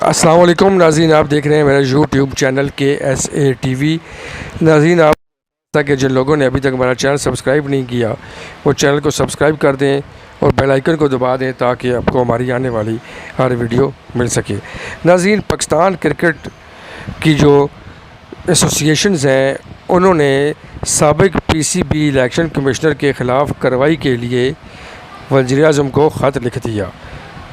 السلام علیکم ناظرین، آپ دیکھ رہے ہیں میرا یوٹیوب چینل KSA TV۔ ناظرین، آپ تاکہ جن لوگوں نے ابھی تک ہمارا چینل سبسکرائب نہیں کیا وہ چینل کو سبسکرائب کر دیں اور بیل آئیکن کو دبا دیں تاکہ آپ کو ہماری آنے والی ہر ویڈیو مل سکے۔ ناظرین، پاکستان کرکٹ کی جو ایسوسیشنز ہیں انہوں نے سابق PCB الیکشن کمشنر کے خلاف کارروائی کے لیے وزیر اعظم کو خط لکھ دیا۔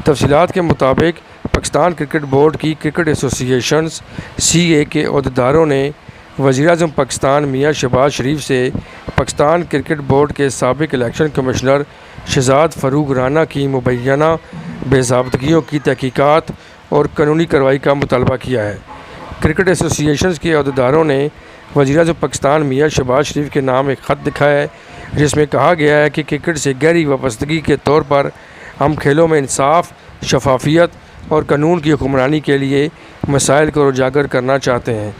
تفصیلات کے مطابق پاکستان کرکٹ بورڈ کی کرکٹ ایسوسیشنز CA کے عہدیداروں نے وزیر اعظم پاکستان میاں شہباز شریف سے پاکستان کرکٹ بورڈ کے سابق الیکشن کمشنر شہزاد فاروق رانا کی مبینہ بے ضابطگیوں کی تحقیقات اور قانونی کارروائی کا مطالبہ کیا ہے۔ کرکٹ ایسوسیشنز کے عہدیداروں نے وزیر اعظم پاکستان میاں شہباز شریف کے نام ایک خط لکھا ہے جس میں کہا گیا ہے کہ کرکٹ سے گہری وابستگی کے طور پر ہم کھیلوں میں انصاف، شفافیت اور قانون کی حکمرانی کے لیے مسائل کو اجاگر کرنا چاہتے ہیں۔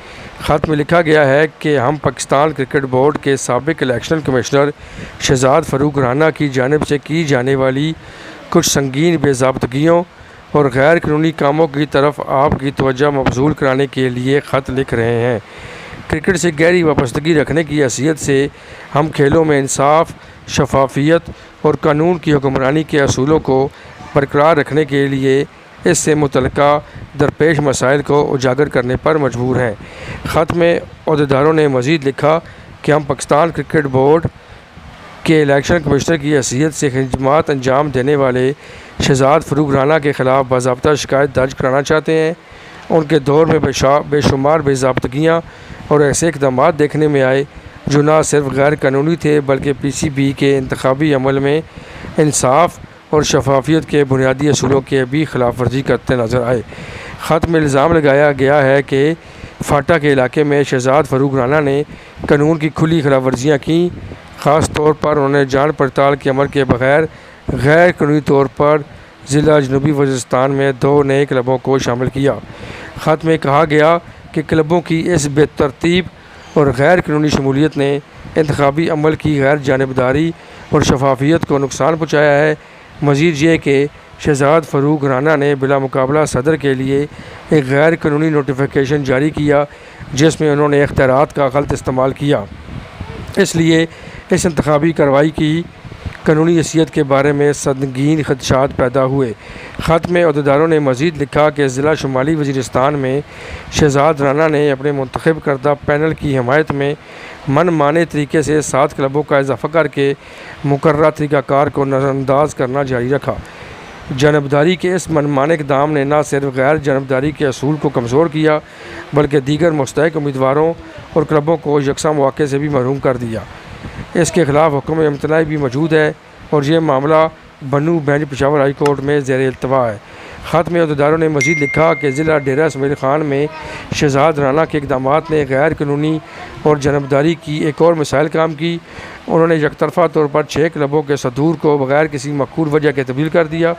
خط میں لکھا گیا ہے کہ ہم پاکستان کرکٹ بورڈ کے سابق الیکشن کمشنر شہزاد فاروق رانا کی جانب سے کی جانے والی کچھ سنگین بے ضابطگیوں اور غیر قانونی کاموں کی طرف آپ کی توجہ مبذول کرانے کے لیے خط لکھ رہے ہیں۔ کرکٹ سے گہری وابستگی رکھنے کی حیثیت سے ہم کھیلوں میں انصاف، شفافیت اور قانون کی حکمرانی کے اصولوں کو برقرار رکھنے کے لیے اس سے متعلقہ درپیش مسائل کو اجاگر کرنے پر مجبور ہیں۔ خط میں عہدیداروں نے مزید لکھا کہ ہم پاکستان کرکٹ بورڈ کے الیکشن کمشنر کی حیثیت سے خدمات انجام دینے والے شہزاد فاروق رانا کے خلاف باضابطہ شکایت درج کرانا چاہتے ہیں۔ ان کے دور میں بے شمار بے ضابطگیاں اور ایسے اقدامات دیکھنے میں آئے جو نہ صرف غیر قانونی تھے بلکہ PCB کے انتخابی عمل میں انصاف اور شفافیت کے بنیادی اصولوں کی بھی خلاف ورزی کرتے نظر آئے۔ خط میں الزام لگایا گیا ہے کہ فاٹا کے علاقے میں شہزاد فاروق رانا نے قانون کی کھلی خلاف ورزیاں کیں۔ خاص طور پر انہوں نے جانچ پڑتال کے عمل کے بغیر غیر قانونی طور پر ضلع جنوبی وزیرستان میں 2 نئے کلبوں کو شامل کیا۔ خط میں کہا گیا کہ کلبوں کی اس بے ترتیب اور غیر قانونی شمولیت نے انتخابی عمل کی غیر جانبداری اور شفافیت کو نقصان پہنچایا ہے۔ مزید یہ کہ شہزاد فاروق رانا نے بلا مقابلہ صدر کے لیے ایک غیر قانونی نوٹیفیکیشن جاری کیا جس میں انہوں نے اختیارات کا غلط استعمال کیا، اس لیے اس انتخابی کارروائی کی قانونی حیثیت کے بارے میں سنگین خدشات پیدا ہوئے۔ خط میں عہدیداروں نے مزید لکھا کہ ضلع شمالی وزیرستان میں شہزاد رانا نے اپنے منتخب کردہ پینل کی حمایت میں من مانے طریقے سے 7 کلبوں کا اضافہ کر کے مقررہ طریقہ کار کو نظر انداز کرنا جاری رکھا۔ جانبداری کے اس من مانے اقدام نے نہ صرف غیر جانبداری کے اصول کو کمزور کیا بلکہ دیگر مستحق امیدواروں اور کلبوں کو یکساں مواقع سے بھی محروم کر دیا۔ اس کے خلاف حکم امتناعی بھی موجود ہے اور یہ معاملہ بنو بینچ پشاور ہائی کورٹ میں زیر التوا ہے۔ خط میں عہدیداروں نے مزید لکھا کہ ضلع ڈیرہ اسماعیل خان میں شہزاد رانا کے اقدامات نے غیر قانونی اور جانبداری کی ایک اور مثال کام کی۔ انہوں نے یک طرفہ طور پر 6 کلبوں کے صدور کو بغیر کسی معقول وجہ کے تبدیل کر دیا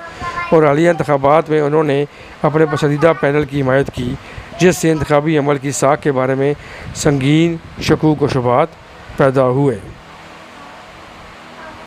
اور حالیہ انتخابات میں انہوں نے اپنے پسندیدہ پینل کی حمایت کی جس سے انتخابی عمل کی ساکھ کے بارے میں سنگین شکوک و شبہات پیدا ہوئے۔